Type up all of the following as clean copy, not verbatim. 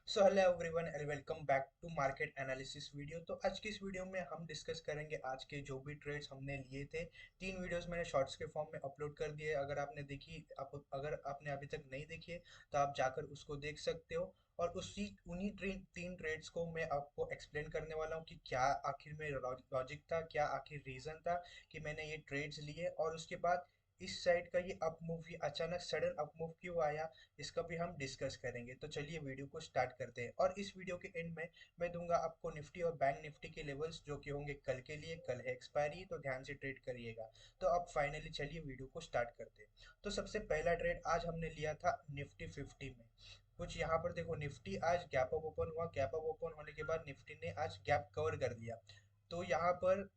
So hello everyone and welcome back to market analysis video. तो आज की इस वीडियो में हम डिस्कस करेंगे आज के जो भी ट्रेड्स हमने लिए थे। तीन वीडियोस मैंने शॉर्ट्स के फॉर्म में अपलोड कर दिए। अगर आपने अभी तक नहीं देखी है तो आप जाकर उसको देख सकते हो। और उसी उन्हीं तीन ट्रेड्स को मैं आपको एक्सप्लेन करने वाला हूँ कि क्या आखिर में लॉजिक था, क्या आखिर रीजन था कि मैंने ये ट्रेड्स लिए, और उसके बाद इस साइड का ये अप मूव, ये अचानक सडन अप मूव क्यों आया, इसका भी हम डिस्कस करेंगे। तो चलिए वीडियो को स्टार्ट करते हैं। और इस वीडियो के एंड में मैं दूंगा आपको निफ्टी और बैंक निफ्टी के लेवल्स, जो कि होंगे कल के लिए। कल है एक्सपायरी, तो ध्यान से ट्रेड करिएगा। तो अब फाइनली चलिए वीडियो को स्टार्ट करते हैं। तो सबसे पहला ट्रेड आज हमने लिया था निफ्टी 50 में। कुछ यहाँ पर देखो, निफ्टी आज गैप अप ओपन हुआ। गैप अप ओपन होने के बाद निफ्टी ने आज गैप कवर कर दिया। तो यहाँ पर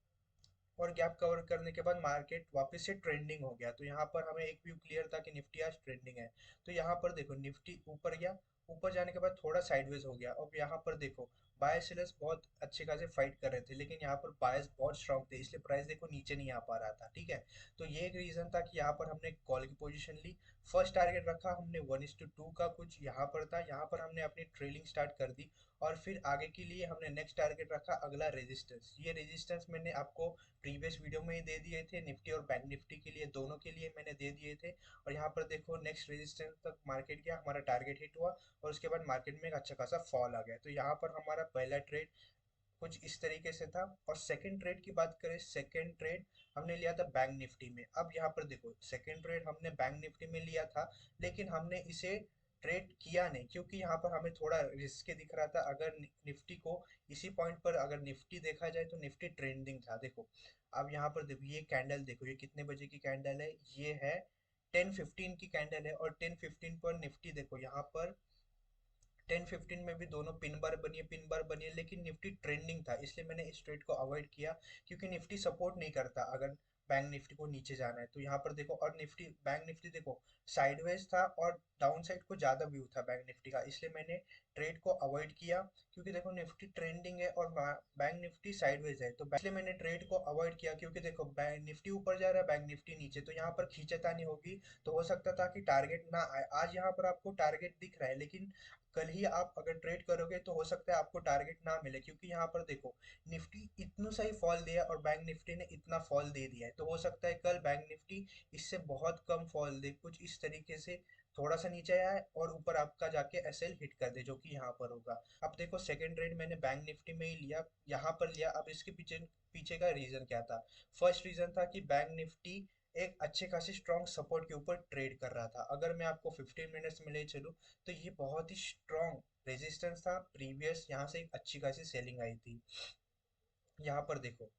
और गैप कवर करने के बाद मार्केट वापस से ट्रेंडिंग हो गया। तो यहाँ पर हमें एक व्यू क्लियर था कि निफ्टी आज ट्रेंडिंग है। तो यहाँ पर देखो, निफ्टी ऊपर गया। ऊपर जाने के बाद थोड़ा साइडवेज हो गया। अब यहाँ पर देखो, बाय सेलर्स बहुत अच्छे खासे फाइट कर रहे थे, लेकिन यहाँ पर बायर्स बहुत स्ट्रांग थे, इसलिए प्राइस देखो नीचे नहीं आ पा रहा था। ठीक है, तो ये एक रीजन था कि यहाँ पर हमने कॉल की पोजीशन ली। फर्स्ट टारगेट रखा हमने 1:2 का, कुछ यहाँ पर था। यहाँ पर हमने अपनी ट्रेलिंग स्टार्ट कर दी। और फिर आगे के लिए हमने नेक्स्ट टारगेट रखा अगला रेजिस्टेंस। ये रेजिस्टेंस मैंने आपको प्रीवियस वीडियो में ही दे दिए थे, निफ्टी और बैंक निफ्टी के लिए, दोनों के लिए मैंने दे दिए थे। और यहाँ पर देखो, नेक्स्ट रेजिस्टेंस तक मार्केट गया, हमारा टारगेट हिट हुआ, और उसके बाद मार्केट में एक अच्छा खासा फॉल आ गया। तो यहाँ पर हमारा पहला ट्रेड कुछ इस तरीके से था। और सेकंड ट्रेड की बात करें, सेकंड ट्रेड हमने लिया था बैंक निफ्टी में। अब यहाँ पर देखो, सेकंड ट्रेड हमने बैंक निफ्टी में लिया था, लेकिन हमने इसे ट्रेड किया नहीं, क्योंकि यहाँ पर हमें थोड़ा रिस्क दिख रहा था। अगर निफ्टी को इसी पॉइंट पर अगर निफ्टी देखा जाए तो निफ्टी ट्रेंडिंग था। देखो, अब यहाँ पर देखो, ये कैंडल देखो, ये कितने बजे की कैंडल है, ये है 10:15 की कैंडल है। और 10:15 पर निफ्टी देखो, यहाँ पर 10:15 में भी दोनों पिन बार बनी है, लेकिन निफ्टी ट्रेंडिंग था, इसलिए मैंने इस ट्रेड को अवॉइड किया। क्योंकि निफ्टी सपोर्ट नहीं करता अगर बैंक निफ्टी को नीचे जाना है। तो यहाँ पर देखो, और निफ्टी बैंक निफ्टी देखो साइडवेज था, और डाउन साइड को ज्यादा व्यू था बैंक निफ्टी का, इसलिए मैंने ट्रेड को अवॉइड किया। क्योंकि देखो, निफ्टी ट्रेंडिंग है और बैंक निफ्टी साइडवेज है, तो इसलिए मैंने ट्रेड को अवॉइड किया। क्योंकि देखो, बैंक निफ्टी ऊपर जा रहा है, बैंक निफ्टी नीचे, तो यहाँ पर खींचतानी होगी। तो हो सकता था कि टारगेट ना आए। आज यहाँ पर आपको टारगेट दिख रहा है, लेकिन कल ही आप अगर ट्रेड करोगे तो हो सकता है आपको टारगेट ना मिले। क्योंकि यहाँ पर देखो, निफ्टी इतना सही फॉल दिया और बैंक निफ्टी ने इतना फॉल दे दिया है, तो हो सकता है कल बैंक निफ्टी इससे बहुत कम फॉल दे, कुछ इस तरीके से थोड़ा सा नीचे आया है और ऊपर आपका जाके एसएल हिट कर दे, जो कि यहाँ पर होगा। अब देखो, सेकंड ट्रेड मैंने बैंक निफ्टी में ही लिया, यहाँ पर लिया। अब इसके पीछे पीछे का रीजन क्या था? फर्स्ट रीजन था कि बैंक निफ्टी एक अच्छे खासे स्ट्रॉन्ग सपोर्ट के ऊपर ट्रेड कर रहा था। अगर मैं आपको 15 मिनट्स में ले चलूँ तो ये बहुत ही स्ट्रॉन्ग रेजिस्टेंस था। प्रीवियस यहाँ से एक अच्छी खासी सेलिंग आई थी। यहाँ पर देखो,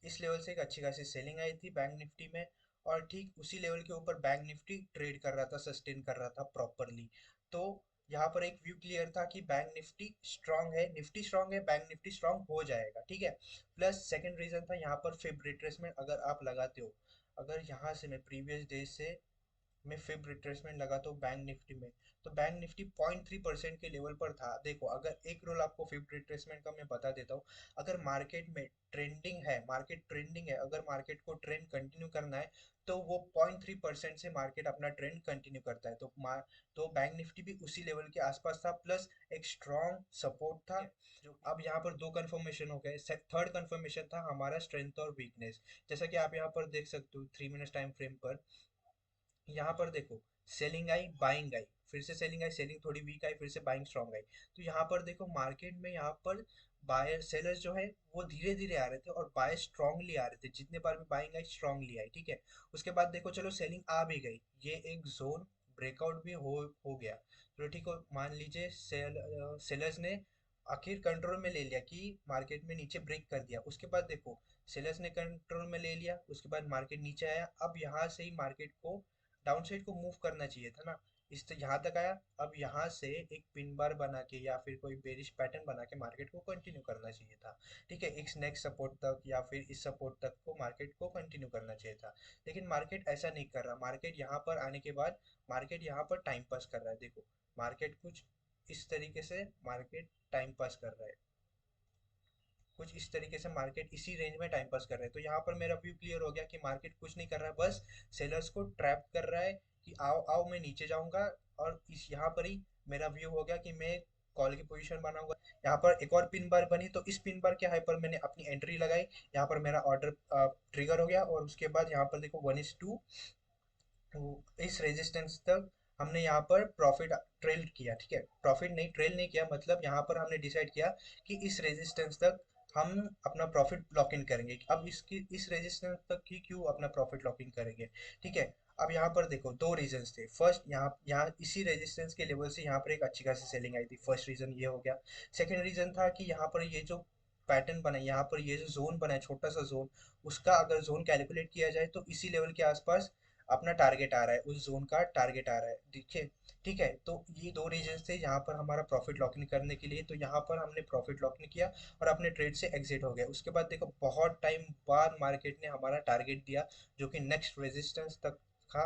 इस लेवल से एक अच्छी खासी सेलिंग आई थी बैंक निफ्टी में। और ठीक उसी लेवल के ऊपर बैंक निफ्टी ट्रेड कर रहा था, सस्टेन कर रहा था प्रॉपरली। तो यहाँ पर एक व्यू क्लियर था कि बैंक निफ्टी स्ट्रांग है, निफ्टी स्ट्रांग है, बैंक निफ्टी स्ट्रांग हो जाएगा। ठीक है, प्लस सेकंड रीजन था यहाँ पर फिब रिट्रेसमेंट अगर आप लगाते हो। अगर यहाँ से मैं प्रीवियस डे से में फिब रिट्रेसमेंट लगाता हूँ बैंक निफ्टी में, तो बैंक निफ्टी 0.3% के लेवल पर था। देखो, अगर एक रोल आपको फिब रिट्रेसमेंट का मैं बता देता हूँ। अगर मार्केट में ट्रेंडिंग है, मार्केट ट्रेंडिंग है, अगर मार्केट को ट्रेंड कंटिन्यू करना है, तो वो 0.3% से मार्केट अपना ट्रेंड कंटिन्यू करता है। तो बैंक निफ्टी भी उसी लेवल के आसपास था, प्लस एक स्ट्रॉन्ग सपोर्ट था। जो अब यहाँ पर दो कंफर्मेशन हो गए। थर्ड कंफर्मेशन था हमारा स्ट्रेंथ और वीकनेस। जैसा कि आप यहाँ पर देख सकते हो 3 मिनट टाइम फ्रेम पर, यहाँ पर देखो, सेलिंग आई, बाइंग आई, फिर से सेलिंग आई, सेलिंग थोड़ी वीक आई, फिर से बाइंग स्ट्रांग आई। तो यहाँ पर देखो, मार्केट में यहाँ पर बायर सेलर्स जो है वो धीरे धीरे आ रहे थे और बाय स्ट्रांगली आ रहे थे। जितने बार भी बाइंग आई, स्ट्रांगली आई। ठीक है, उसके बाद देखो, चलो सेलिंग आ भी गई, ये एक जोन ब्रेकआउट भी हो गया। तो ठीक हो, मान लीजिए सेलर्स ने आखिर कंट्रोल में ले लिया कि मार्केट में नीचे ब्रेक कर दिया। उसके बाद देखो, सेलर्स ने कंट्रोल में ले लिया, उसके बाद मार्केट नीचे आया। अब यहाँ से ही मार्केट को डाउन साइड को मूव करना चाहिए था ना। इस तो यहाँ तक आया, अब यहाँ से एक पिन बार बना के या फिर कोई बेरिश पैटर्न बना के मार्केट को कंटिन्यू करना चाहिए था। ठीक है, इस नेक्स्ट सपोर्ट तक या फिर इस सपोर्ट तक को मार्केट को कंटिन्यू करना चाहिए था। लेकिन मार्केट ऐसा नहीं कर रहा। मार्केट यहाँ पर आने के बाद मार्केट यहाँ पर टाइम पास कर रहा है। देखो, मार्केट कुछ इस तरीके से मार्केट टाइम पास कर रहा है, कुछ इस तरीके से मार्केट इसी रेंज में टाइम पास कर रहे हैं। तो यहाँ पर मेरा व्यू क्लियर हो गया कि मार्केट कुछ नहीं कर रहा है, बस सेलर्स को ट्रैप कर रहा है कि आओ आओ मैं नीचे जाऊंगा। और इस यहाँ पर ही मेरा व्यू हो गया कि मैं कॉल की पोजीशन बनाऊंगा। यहाँ पर एक और पिन बार बनी, तो इस पिन बार के हाई पर मैंने अपनी एंट्री लगाई। यहाँ पर मेरा ऑर्डर ट्रिगर हो गया, और उसके बाद यहाँ पर देखो 1:2, तो इस रेजिस्टेंस तक हमने यहाँ पर प्रॉफिट ट्रेल किया। ठीक है, प्रॉफिट नहीं, ट्रेल नहीं किया, मतलब यहाँ पर हमने डिसाइड किया कि इस रेजिस्टेंस तक हम अपना प्रॉफिट लॉक इन करेंगे। अब इसकी इस रेजिस्टेंस तक की क्यों अपना प्रॉफिट लॉक इन करेंगे? ठीक है, अब यहाँ पर देखो दो रीजंस थे। फर्स्ट, यहाँ यहाँ इसी रेजिस्टेंस के लेवल से यहाँ पर एक अच्छी खासी सेलिंग आई थी, फर्स्ट रीजन ये हो गया। सेकेंड रीजन था कि यहाँ पर ये जो पैटर्न बना है, यहाँ पर ये जो जोन बना है, छोटा सा जोन, उसका अगर जोन कैलकुलेट किया जाए तो इसी लेवल के आसपास अपना टारगेट आ रहा है, उस जोन का टारगेट आ रहा है। देखिए, ठीक है, तो ये दो रीजन थे यहाँ पर हमारा प्रॉफिट लॉक इन करने के लिए। तो यहाँ पर हमने प्रॉफिट लॉक इन किया और अपने ट्रेड से एग्जिट हो गए। उसके बाद देखो बहुत टाइम बाद मार्केट ने हमारा टारगेट दिया, जो कि नेक्स्ट रेजिस्टेंस तक था।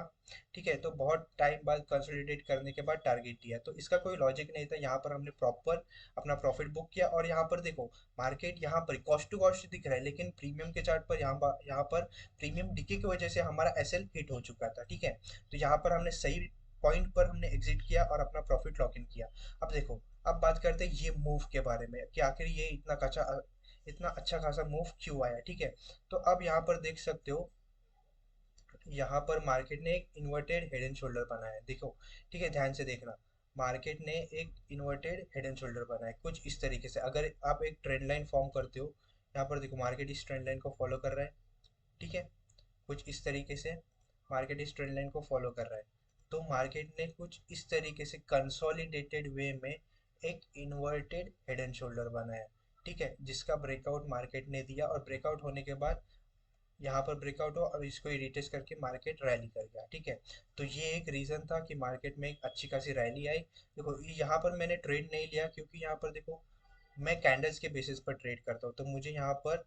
ठीक है, तो बहुत टाइम बाद कंसोलिडेट करने के बाद टारगेट दिया, तो इसका कोई लॉजिक नहीं था। यहाँ पर हमने प्रॉपर अपना प्रॉफिट बुक किया, और यहाँ पर देखो मार्केट यहाँ पर कॉस्ट टू कॉस्ट दिख रहा है, लेकिन प्रीमियम के चार्ट पर यहाँ पर प्रीमियम डिके की वजह से हमारा एसएल हिट हो चुका था। ठीक है, तो यहाँ पर हमने सही पॉइंट पर हमने एग्जिट किया और अपना प्रॉफिट लॉक इन किया। अब देखो, अब बात करते हैं ये मूव के बारे में कि आखिर ये इतना अच्छा खासा मूव क्यों आया। ठीक है, तो अब यहाँ पर देख सकते हो, यहाँ पर मार्केट ने एक इन्वर्टेड हेड एंड शोल्डर बनाया है, देखो। ठीक है, ध्यान से देखना, मार्केट ने एक इन्वर्टेड हेड एंड शोल्डर बनाया है कुछ इस तरीके से। अगर आप एक ट्रेंड लाइन फॉर्म करते हो, यहाँ पर देखो मार्केट इस ट्रेंड लाइन को फॉलो कर रहा है। ठीक है, कुछ इस तरीके से मार्केट इस ट्रेंड लाइन को फॉलो कर रहा है। तो मार्केट ने कुछ इस तरीके से कंसोलिडेटेड वे में एक इन्वर्टेड हेड एंड शोल्डर बनाया है। ठीक है, जिसका ब्रेकआउट मार्केट ने दिया, और ब्रेकआउट होने के बाद यहाँ पर ब्रेकआउट हो और इसको रिटेस्ट करके मार्केट रैली कर गया। ठीक है, तो ये एक रीजन था कि मार्केट में एक अच्छी खासी रैली आई। देखो यहाँ पर मैंने ट्रेड नहीं लिया, क्योंकि यहाँ पर देखो मैं कैंडल्स के बेसिस पर ट्रेड करता हूँ, तो मुझे यहाँ पर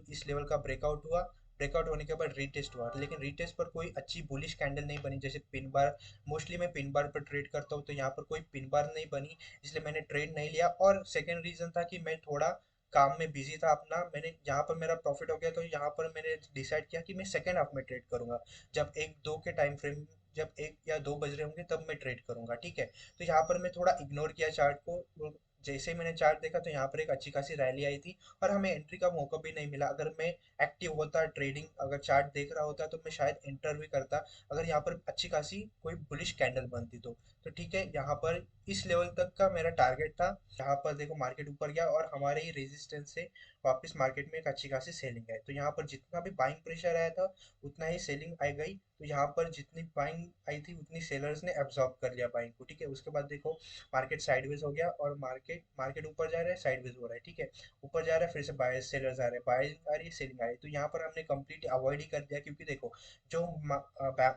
इस लेवल का ब्रेकआउट हुआ। ब्रेकआउट होने के बाद रीटेस्ट हुआ, लेकिन रीटेस्ट पर कोई अच्छी बुलिश कैंडल नहीं बनी, जैसे पिन बार। मोस्टली मैं पिन बार पर ट्रेड करता हूँ, तो यहाँ पर कोई पिन बार नहीं बनी, इसलिए मैंने ट्रेड नहीं लिया। और सेकेंड रीजन था कि मैं थोड़ा काम में बिजी था अपना। मैंने यहाँ पर मेरा प्रॉफिट हो गया, तो यहाँ पर मैंने डिसाइड किया कि मैं सेकेंड हाफ में ट्रेड करूंगा, जब एक दो के टाइम फ्रेम, जब 1 या 2 बज रहे होंगे तब मैं ट्रेड करूंगा। ठीक है, तो यहाँ पर मैं थोड़ा इग्नोर किया चार्ट को। जैसे ही मैंने चार्ट देखा, तो यहाँ पर एक अच्छी खासी रैली आई थी, और हमें एंट्री का मौका भी नहीं मिला। अगर मैं एक्टिव होता, ट्रेडिंग अगर चार्ट देख रहा होता, तो मैं शायद एंटर भी करता, अगर यहाँ पर अच्छी खासी कोई बुलिश कैंडल बनती तो ठीक है, यहाँ पर इस लेवल तक का मेरा टारगेट था। यहाँ पर देखो मार्केट ऊपर गया, और हमारे ही रेजिस्टेंस से वापस मार्केट में एक अच्छी खासी सेलिंग आई। तो यहाँ पर जितना भी बाइंग प्रेशर आया था, उतना ही सेलिंग आई गई। तो यहाँ पर जितनी बाइंग आई थी, उतनी सेलर्स ने एब्जॉर्ब कर लिया बाइंग को। ठीक है, उसके बाद देखो मार्केट साइडवेज हो गया, और मार्केट मार्केट ऊपर जा रहा है, साइडवेज हो रहा है। ठीक है, ऊपर जा रहा है, फिर से बायर्स सेलर्स आ रहे हैं, बाइंग आ रही है, सेलिंग आ रही है। तो यहाँ पर हमने कंप्लीट अवॉइड ही कर दिया, क्योंकि देखो जो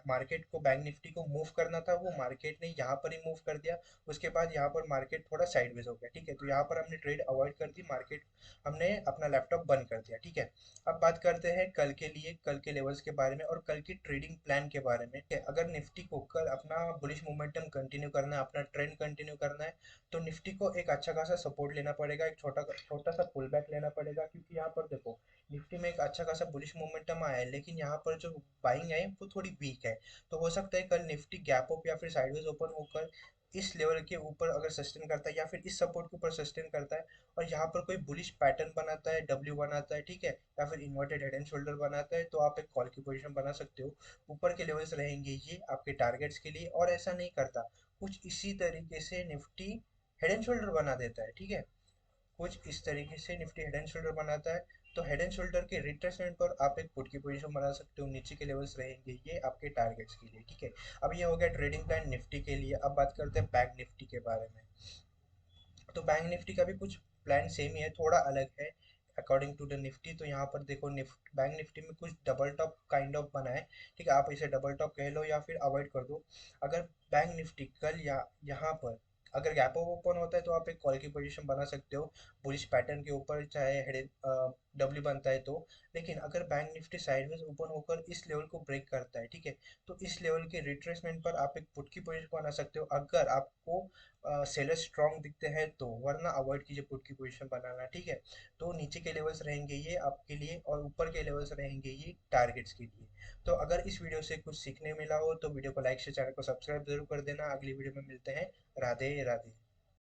मार्केट को, बैंक निफ्टी को मूव करना था, वो मार्केट ने यहाँ पर ही मूव कर दिया। उसके बाद यहाँ पर मार्केट थोड़ा साइडवेज हो गया। ठीक है, तो यहाँ पर हमने ट्रेड अवॉइड कर दी, मार्केट हमने अपना लैपटॉप बंद कर दिया। ठीक है, अब बात करते हैं कल के लिए, कल के लेवल्स के बारे में और कल की ट्रेडिंग प्लान के बारे में। अगर निफ्टी को कल अपना बुलिश मोमेंटम कंटिन्यू करना है, अपना ट्रेंड कंटिन्यू करना है, तो निफ्टी को एक अच्छा खासा सपोर्ट लेना पड़ेगा, एक छोटा छोटा सा पुल बैक लेना पड़ेगा। क्योंकि यहाँ पर देखो निफ्टी में एक अच्छा खासा बुलिश मोमेंटम आया है, लेकिन यहाँ पर जो बाइंग है वो थोड़ी वीक है। तो हो सकता है कल निफ्टी गैप अप या फिर साइडवेज ओपन होकर इस लेवल के ऊपर अगर सस्टेन करता है, या फिर इस सपोर्ट के ऊपर सस्टेन करता है, और यहाँ पर कोई बुलिश पैटर्न बनाता है, डब्ल्यू बनाता है, ठीक है, या फिर इन्वर्टेड हेड एंड शोल्डर बनाता है, तो आप एक कॉल की पोजीशन बना सकते हो। ऊपर के लेवल्स रहेंगे ये आपके टारगेट्स के लिए, और ऐसा नहीं करता, कुछ इसी तरीके से निफ्टी हेड एंड शोल्डर बना देता है। ठीक है, कुछ इस तरीके से निफ्टी हेड एंड शोल्डर बनाता है। तो हेड एंड शोल्डर के रिट्रेसमेंट पर आप एक पुट की पोजीशन बना सकते हो, नीचे के लेवल्स रहेंगे ये आपके टारगेट्स के लिए। ठीक है, अब ये हो गया ट्रेडिंग प्लान निफ्टी के लिए। अब बात करते हैं बैंक निफ्टी के बारे में। तो बैंक निफ्टी का भी कुछ प्लान सेम ही है, थोड़ा अलग है अकॉर्डिंग टू द निफ्टी। तो यहाँ पर देखो बैंक निफ्टी में कुछ डबल टॉप काइंड ऑफ बना है। ठीक है, आप इसे डबल टॉप कह लो या फिर अवॉइड कर दो। अगर बैंक निफ्टी कल या यहाँ पर अगर गैप अप ओपन होता है, तो आप एक कॉल की पोजीशन बना सकते हो बुलिश पैटर्न के ऊपर, चाहे हेड डब्ल्यू बनता है तो। लेकिन अगर बैंक निफ्टी साइडवेज ओपन होकर इस लेवल को ब्रेक करता है, ठीक है, तो इस लेवल के रिट्रेसमेंट पर आप एक पुट की पोजीशन बना सकते हो, अगर आपको सेलर स्ट्रॉन्ग दिखते हैं तो। वरना अवॉइड कीजिए पुट की पोजीशन बनाना। ठीक है, तो नीचे के लेवल्स रहेंगे ये आपके लिए, और ऊपर के लेवल्स रहेंगे ये टारगेट्स के लिए। तो अगर इस वीडियो से कुछ सीखने मिला हो, तो वीडियो को लाइक से चैनल को सब्सक्राइब जरूर कर देना। अगली वीडियो में मिलते हैं। राधे राधे।